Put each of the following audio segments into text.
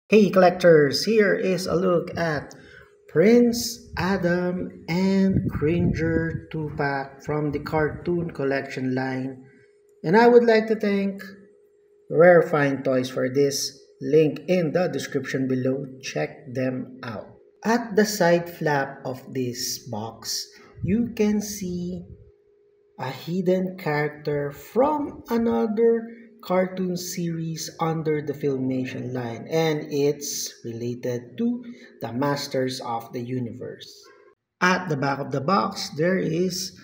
Hey collectors, here is a look at Prince Adam and Cringer 2-pack from the Cartoon Collection line. And I would like to thank Rare Fine Toys for this. Link in the description below. Check them out. At the side flap of this box, you can see a hidden character from another cartoon series under the Filmation line, and it's related to the Masters of the Universe. At the back of the box, there is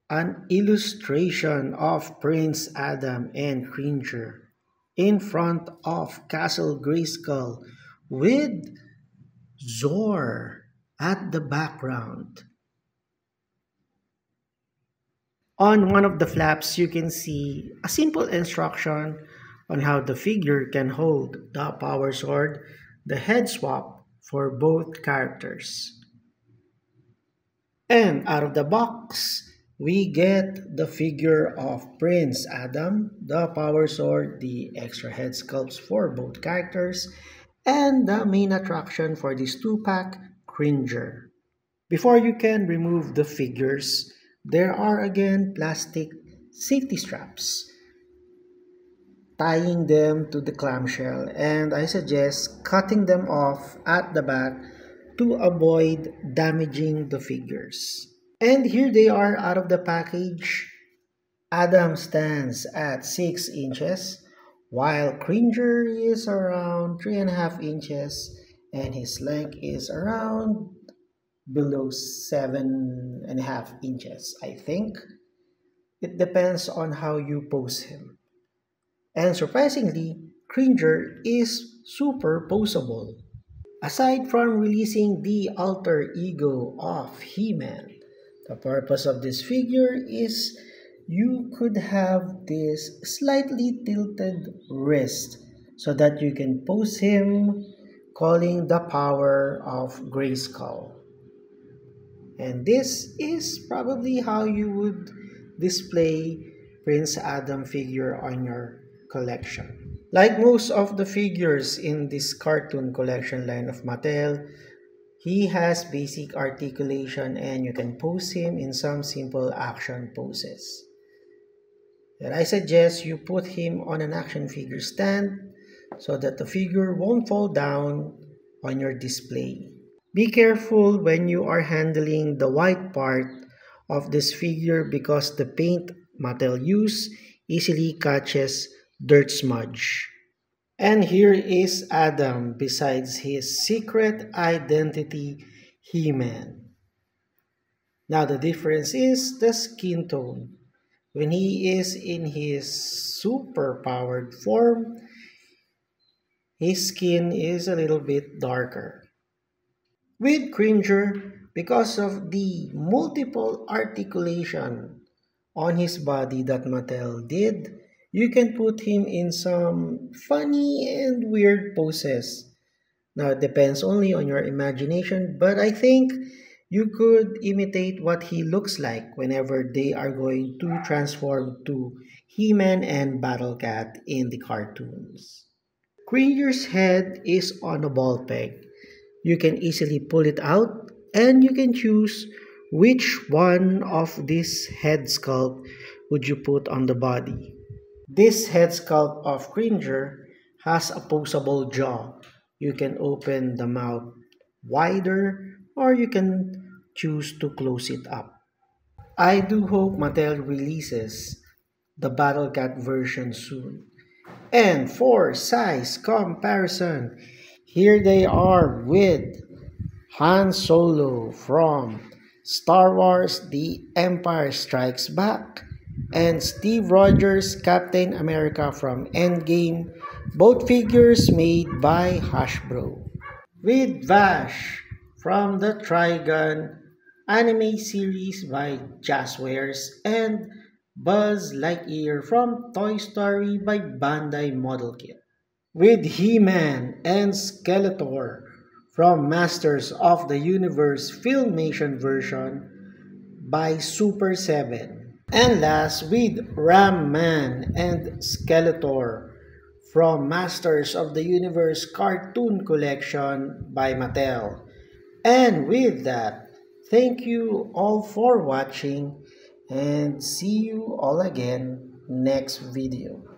an illustration of Prince Adam and Cringer in front of Castle Grayskull with Zor at the background. On one of the flaps, you can see a simple instruction on how the figure can hold the power sword, the head swap for both characters. And out of the box, we get the figure of Prince Adam, the power sword, the extra head sculpts for both characters, and the main attraction for this 2-pack, Cringer. Before you can remove the figures, there are again plastic safety straps tying them to the clamshell, and I suggest cutting them off at the back to avoid damaging the figures. And here they are out of the package. Adam stands at 6 inches while Cringer is around 3.5 inches and his length is around below 7.5 inches, I think. It depends on how you pose him. And surprisingly, Cringer is super poseable. Aside from releasing the alter ego of He-Man, the purpose of this figure is you could have this slightly tilted wrist so that you can pose him calling the power of Grayskull. And this is probably how you would display Prince Adam figure on your collection. Like most of the figures in this cartoon collection line of Mattel, he has basic articulation and you can pose him in some simple action poses. And I suggest you put him on an action figure stand so that the figure won't fall down on your display. Be careful when you are handling the white part of this figure because the paint Mattel use easily catches dirt smudge. And here is Adam besides his secret identity, He-Man. Now the difference is the skin tone. When he is in his super powered form, his skin is a little bit darker. With Cringer, because of the multiple articulation on his body that Mattel did, you can put him in some funny and weird poses. Now it depends only on your imagination, but I think you could imitate what he looks like whenever they are going to transform to He-Man and Battle Cat in the cartoons. Cringer's head is on a ball peg. You can easily pull it out and you can choose which one of this head sculpt would you put on the body. This head sculpt of Cringer has a poseable jaw. You can open the mouth wider or you can choose to close it up. I do hope Mattel releases the Battle Cat version soon. And for size comparison, here they are with Han Solo from Star Wars The Empire Strikes Back and Steve Rogers Captain America from Endgame, both figures made by Hasbro. With Vash from the Trigun anime series by Jazzwares and Buzz Lightyear from Toy Story by Bandai Model Kit. With He-Man and Skeletor from Masters of the Universe Filmation version by Super 7. And last with Ram Man and Skeletor from Masters of the Universe Cartoon Collection by Mattel. And with that, thank you all for watching and see you all again next video.